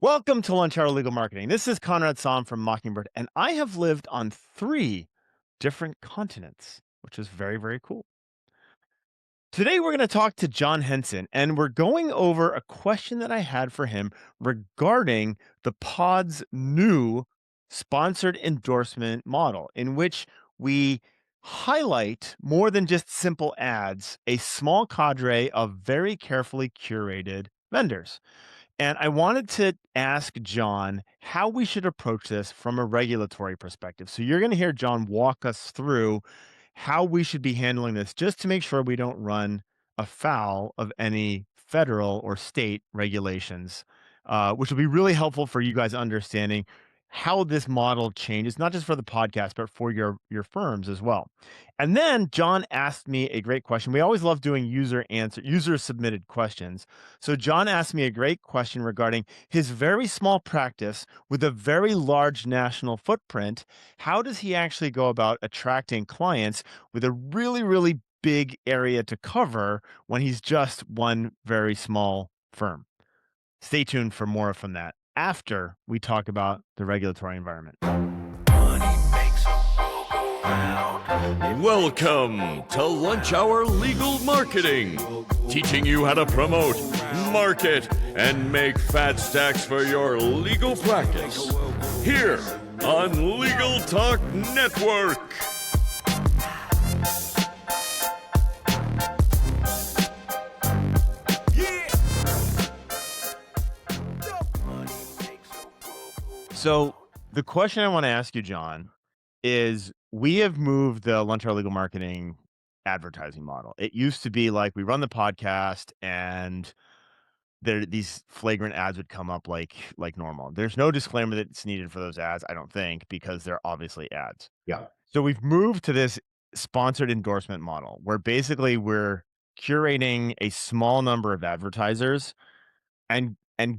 Welcome to Lunch Hour Legal Marketing. This is Conrad Som from Mockingbird, and I have lived on 3 different continents, which is very, very cool. Today, we're going to talk to John Henson, and we're going over a question that I had for him regarding the pod's new sponsored endorsement model, in which we highlight more than just simple ads, a small cadre of very carefully curated vendors. And I wanted to ask John how we should approach this from a regulatory perspective. So you're going to hear John walk us through how we should be handling this just to make sure we don't run afoul of any federal or state regulations, which will be really helpful for you guys understanding how this model changes, not just for the podcast, but for your firms as well. And then John asked me a great question. We always love doing user submitted questions. So John asked me a great question regarding his very small practice with a very large national footprint. How does he actually go about attracting clients with a really, really big area to cover when he's just one very small firm? Stay tuned for more from that after we talk about the regulatory environment. Welcome to Lunch Hour Legal Marketing, teaching you how to promote, market, and make fat stacks for your legal practice. Here on Legal Talk Network. So the question I want to ask you, John, is we have moved the Lunch Hour Legal Marketing advertising model. It used to be like we run the podcast and these flagrant ads would come up like normal. There's no disclaimer that's needed for those ads, I don't think, because they're obviously ads. Yeah. So we've moved to this sponsored endorsement model where basically we're curating a small number of advertisers and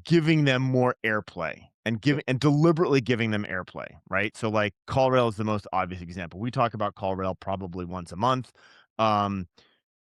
giving them more airplay and deliberately giving them airplay, right? So like CallRail is the most obvious example. We talk about CallRail probably once a month.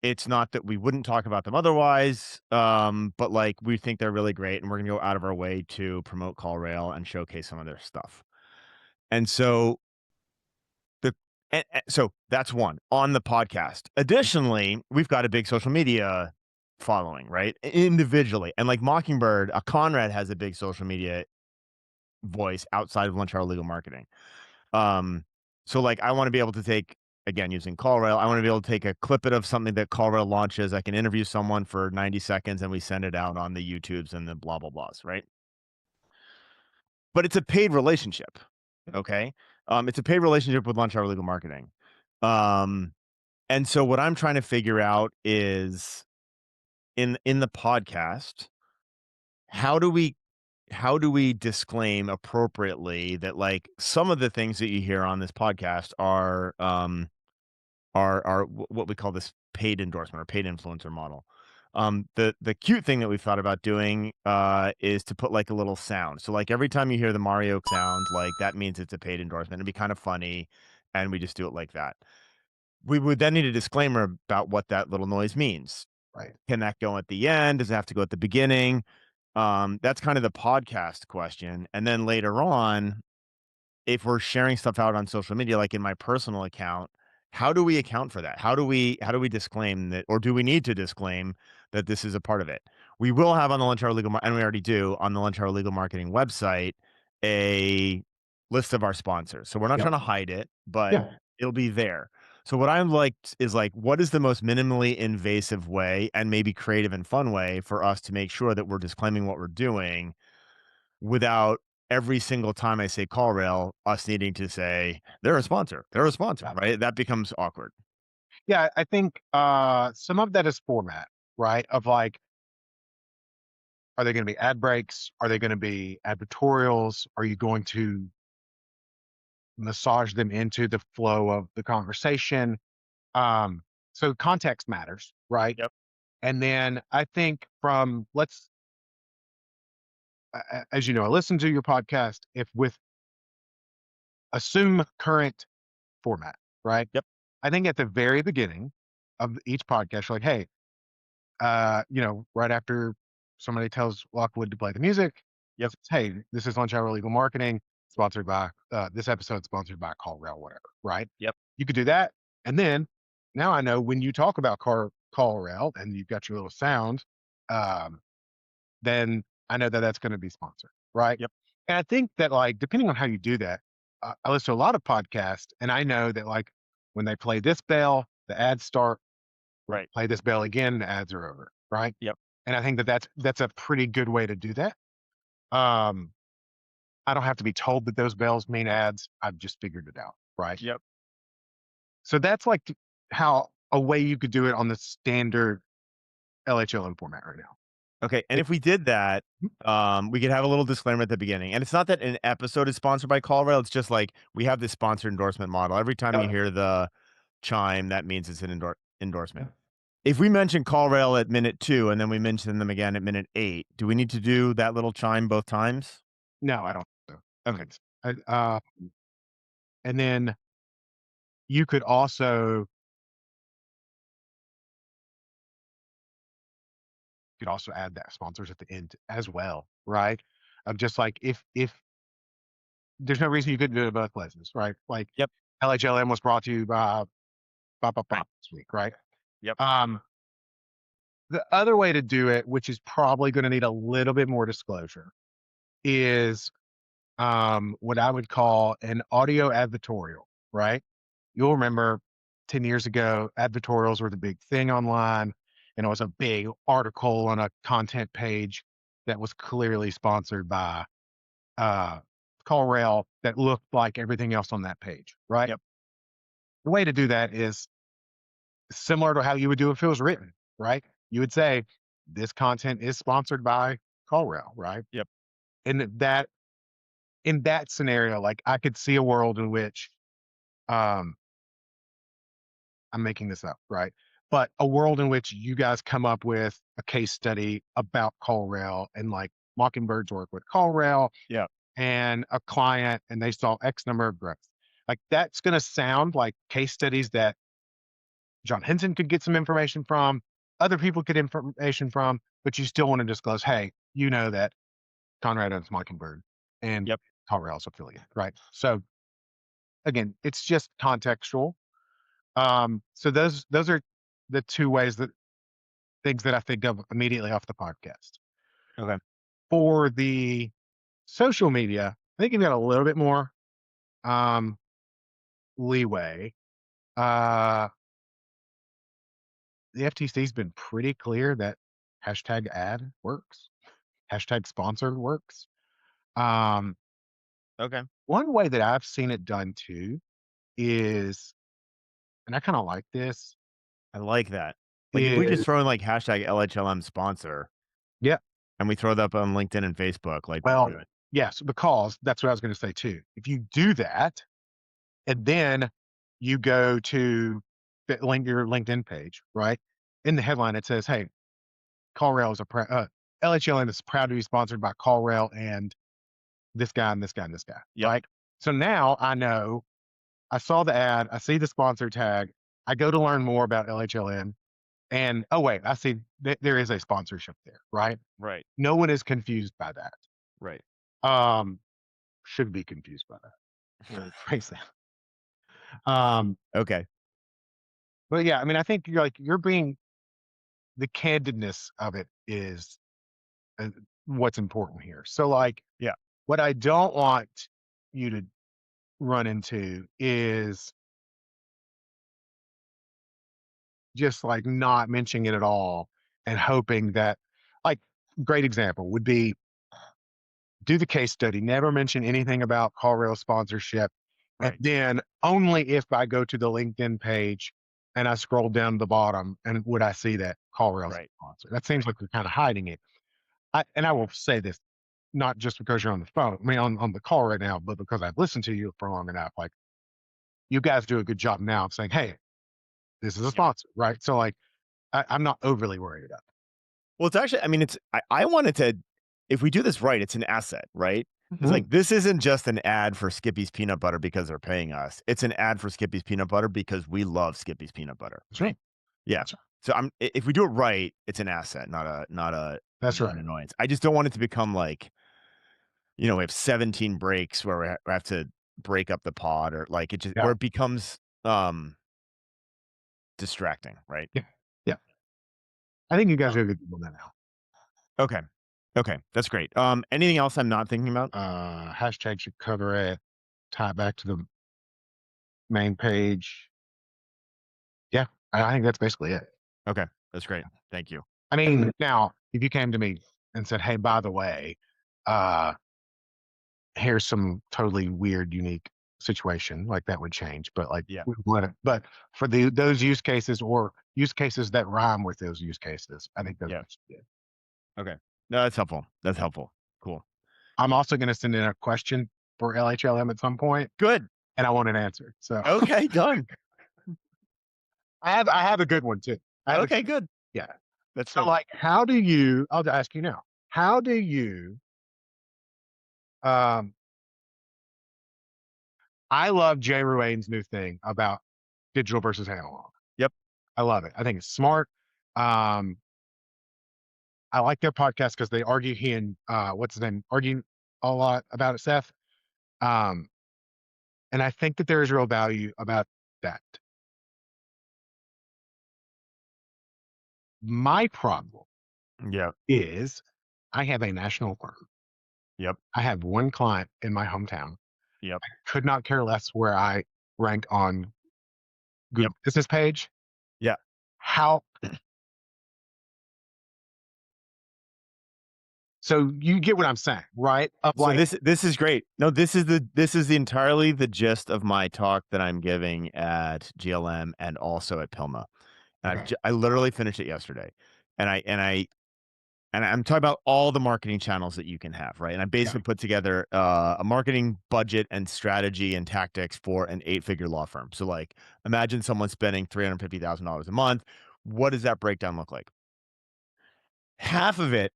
It's not that we wouldn't talk about them otherwise, but like we think they're really great and we're gonna go out of our way to promote CallRail and showcase some of their stuff. And so so that's one on the podcast. Additionally, we've got a big social media following, right? Individually. And like Mockingbird, Conrad has a big social media voice outside of Lunch Hour Legal Marketing. So like I want to be able to take, again, using CallRail, I want to be able to take a clip of something that CallRail launches. I can interview someone for 90 seconds and we send it out on the YouTubes and the blah, blah, blahs, right? But it's a paid relationship. Okay. It's a paid relationship with Lunch Hour Legal Marketing. And so what I'm trying to figure out is in the podcast, how do we disclaim appropriately that like some of the things that you hear on this podcast are what we call this paid endorsement or paid influencer model. The cute thing that we've thought about doing is to put like a little sound. So like every time you hear the Mario sound, like that means it's a paid endorsement. It'd be kind of funny, and we just do it like that. We would then need a disclaimer about what that little noise means. Right. Can that go at the end? Does it have to go at the beginning? That's kind of the podcast question. And then later on, if we're sharing stuff out on social media, like in my personal account, how do we account for that? How do we disclaim that, or do we need to disclaim that this is a part of it? We will have on the Lunch Hour Legal, and we already do on the Lunch Hour Legal Marketing website, a list of our sponsors. So we're not Yep. trying to hide it, but Yeah. it'll be there. So what I'm like is like, what is the most minimally invasive way and maybe creative and fun way for us to make sure that we're disclaiming what we're doing without every single time I say CallRail, us needing to say they're a sponsor, right? That becomes awkward. Yeah. I think some of that is format, right? Of like, are they going to be ad breaks? Are they going to be advertorials? Are you going to massage them into the flow of the conversation? So context matters, right? Yep. And then I think as you know, I listen to your podcast. If with assume current format, right? Yep. I think at the very beginning of each podcast, you're like, hey, right after somebody tells Lockwood to play the music, Yep. Hey, this is Lunch Hour Legal Marketing, sponsored by this episode sponsored by CallRail, whatever, right? Yep. You could do that. And then now I know when you talk about CallRail and you've got your little sound, um, then I know that that's going to be sponsored, right? Yep. And I think that like depending on how you do that, I listen to a lot of podcasts, and I know that like when they play this bell, the ads start. When Right. they play this bell again, the ads are over, right? Yep. And I think that that's a pretty good way to do that. Um, I don't have to be told that those bells mean ads. I've just figured it out, right? Yep. So that's like how a way you could do it on the standard LHLM format right now. Okay, and It, if we did that, we could have a little disclaimer at the beginning, and it's not that an episode is sponsored by CallRail, it's just like we have this sponsored endorsement model. Every time you hear the chime, that means it's an endorsement. If we mention CallRail at minute 2 and then we mention them again at minute 8, do we need to do that little chime both times? no, I don't. Think so. Okay. Okay. And then you could also add that sponsors at the end as well, right? Of just like if there's no reason you couldn't do it both places, right? Like Yep. LHLM was brought to you by Right. this week, right? Yep. Um, the other way to do it, which is probably going to need a little bit more disclosure, is what I would call an audio advertorial, right? You'll remember 10 years ago, advertorials were the big thing online, and it was a big article on a content page that was clearly sponsored by uh, CallRail that looked like everything else on that page, right? Yep. The way to do that is similar to how you would do if it was written, right? You would say, this content is sponsored by CallRail, right? Yep. And that in that scenario, like I could see a world in which um I'm making this up, right? But a world in which you guys come up with a case study about CallRail and like Mockingbird's work with CallRail Yep. and a client and they saw X number of growth. Like that's going to sound like case studies that John Henson could get some information from, other people could information from, but you still want to disclose, hey, you know that Conrad owns Mockingbird and Yep. CallRail's affiliate, right? So again, it's just contextual. So those are the two ways that things that I think of immediately off the podcast. Okay. For the social media, I think you've got a little bit more um, leeway. Uh, the FTC's been pretty clear that hashtag ad works, hashtag sponsored works. Um, Okay. one way that I've seen it done too is, and I kind of like this, I like that. Like if we just is throw in like hashtag LHLM sponsor yeah, and we throw that up on LinkedIn and Facebook, like we're well, good. yes, because that's what I was going to say too. If you do that, and then you go to your LinkedIn page, right? In the headline, it says, "Hey, CallRail is LHLM is proud to be sponsored by CallRail and this guy and this guy and this guy." Yep. Right. So now I know. I saw the ad. I see the sponsor tag. I go to learn more about LHLM, and oh wait, I see there is a sponsorship there. Right. Right. No one is confused by that. Right. Um, should be confused by that. Phrase that. Um, Okay. but yeah, I mean, I think you're being the candidness of it is uh, what's important here. So, like, Yeah. what I don't want you to run into is just like not mentioning it at all and hoping that, like, great example would be do the case study, never mention anything about CallRail sponsorship. And Right. then only if I go to the LinkedIn page and I scroll down to the bottom and would I see that CallRail's a Right. sponsor. That seems like you're kind of hiding it. And I will say this, not just because you're on the phone, I mean, on the call right now, but because I've listened to you for long enough. Like, you guys do a good job now of saying, hey, this is a Yeah. sponsor, right? So, like, I'm not overly worried about Well, it's actually, I mean, I wanted to, if we do this right, it's an asset, right? it. It's like, this isn't just an ad for Skippy's peanut butter because they're paying us. It's an ad for Skippy's peanut butter because we love Skippy's peanut butter. That's right. Yeah. That's right. So if we do it right, it's an asset, not That's an right. annoyance. I just don't want it to become like we have 17 breaks where we have to break up the pod, or like Yeah. or it becomes distracting, right? Yeah. Yeah. I think you guys are a good people now. Okay. Okay, that's great. Anything else I'm not thinking about? Hashtag should cover it. Tie it back to the main page. Yeah, I think that's basically it. Okay, that's great. Thank you. I mean, now if you came to me and said, "Hey, by the way, uh, here's some totally weird, unique situation," like that would change. But like, Yeah, we let it. But for those use cases or use cases that rhyme with those use cases, I think those yeah. are good. Okay. No, that's helpful. That's helpful. Cool. I'm also going to send in a question for LHLM at some point, Good. and I want an answer. So Okay, done. I have a good one too. I have a Okay, good. Yeah. That's So good. like, how do you? I'll ask you now. How do you? Um, I love Jay Ruane's new thing about digital versus analog. Yep. I love it. I think it's smart. Um, I like their podcast because they argue. He and what's his name argue a lot about it, Seth. Um, and I think that there is real value about that. My problem Yep. is I have a national firm. Yep. I have one client in my hometown. Yep. Could not care less where I rank on Yep. Google Business page. Yeah. How so you get what I'm saying, right? Of So like, this is great. No, this is the entirely the gist of my talk that I'm giving at GLM and also at Pilma. And okay, I literally finished it yesterday. And I'm talking about all the marketing channels that you can have, right? And I yeah, basically put together a marketing budget and strategy and tactics for an 8-figure law firm. So like imagine someone spending $350,000 a month. What does that breakdown look like? Half of it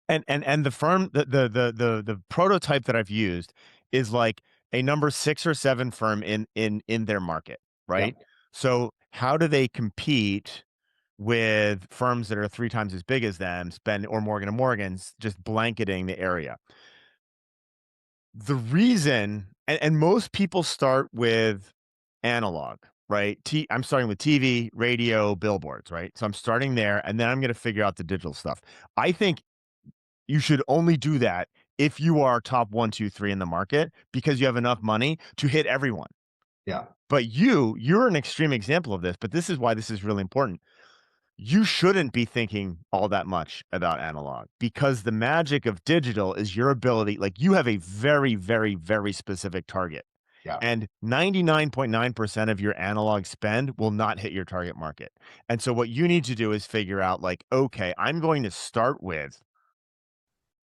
and the firm the prototype that I've used is like a number 6 or 7 firm in their market, yeah, right? So how do they compete with firms that are 3 times as big as them, spend or Morgan& and Morgan's just blanketing the area? The reason and most people start with analog, right? I'm starting with TV, radio, billboards, right? So I'm starting there, and then I'm gonna figure out the digital stuff. I think you should only do that if you are top 1, 2, 3 in the market because you have enough money to hit everyone. yeah, But you're an extreme example of this, but this is why this is really important. You shouldn't be thinking all that much about analog because the magic of digital is your ability, like you have a very, very, very specific target. yeah, And 99.9% of your analog spend will not hit your target market. And so what you need to do is figure out like, okay, I'm going to start with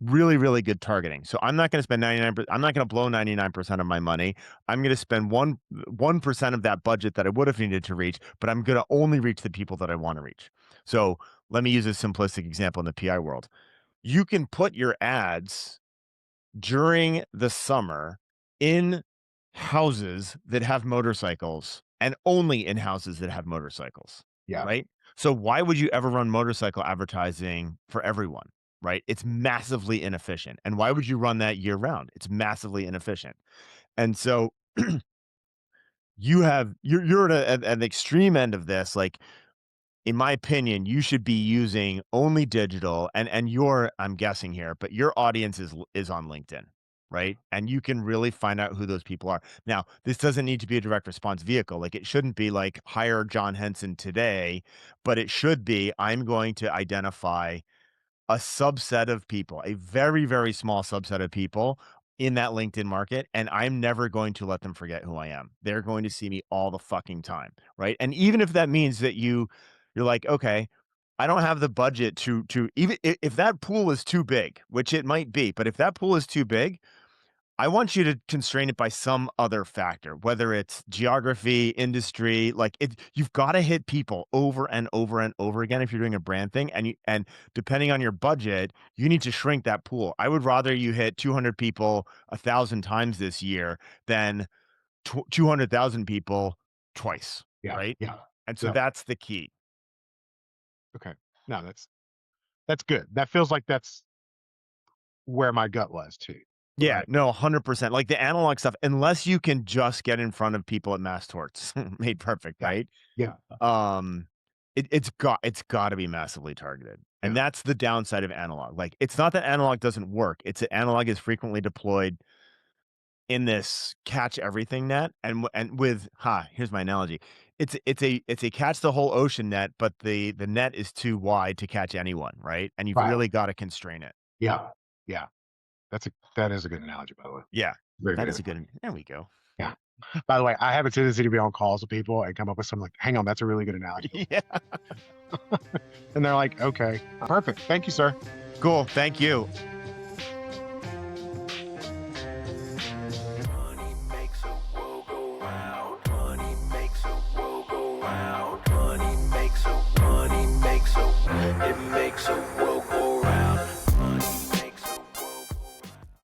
really, really good targeting. So I'm not going to spend 99 I'm not going to blow 99% of my money. I'm going to spend 1% of that budget that I would have needed to reach, but I'm going to only reach the people that I want to reach. So let me use a simplistic example in the PI world. You can put your ads during the summer in houses that have motorcycles and only in houses that have motorcycles, yeah, right? So why would you ever run motorcycle advertising for everyone, right? It's massively inefficient. And why would you run that year round? It's massively inefficient. And so you're at an extreme end of this. Like in my opinion, you should be using only digital and your I'm guessing here, but your audience is on LinkedIn, right? And you can really find out who those people are. Now, this doesn't need to be a direct response vehicle. Like it shouldn't be like hire John Henson today, but it should be I'm going to identify a subset of people, a very, very small subset of people in that LinkedIn market, and I'm never going to let them forget who I am. They're going to see me all the fucking time, right? And even if that means that you're like, okay, I don't have the budget to even if that pool is too big, which it might be, but if that pool is too big, I want you to constrain it by some other factor, whether it's geography, industry, like you've got to hit people over and over and over again if you're doing a brand thing. And depending on your budget, you need to shrink that pool. I would rather you hit 200 people 1,000 times this year than 200,000 people twice, yeah, right? yeah, And so yeah. that's the key. Okay. No, that's good. That feels like that's where my gut was too. Yeah, Right. no, 100%. Like the analog stuff, unless you can just get in front of people at mass torts, made perfect, Yeah. right? Yeah. Um, it's got to be massively targeted, and Yeah. that's the downside of analog. Like, it's not that analog doesn't work; it's that analog is frequently deployed in this catch everything net, and with here's my analogy. It's a catch the whole ocean net, but the net is too wide to catch anyone, right? And you've Right. really got to constrain it. Yeah. Yeah. That is a good analogy, by the way. Yeah, Very that good. is a good. There we go. Yeah. By the way, I have a tendency to be on calls with people and come up with something like, hang on, that's a really good analogy. Yeah, And they're like, okay, perfect. Thank you, sir. cool. Thank you.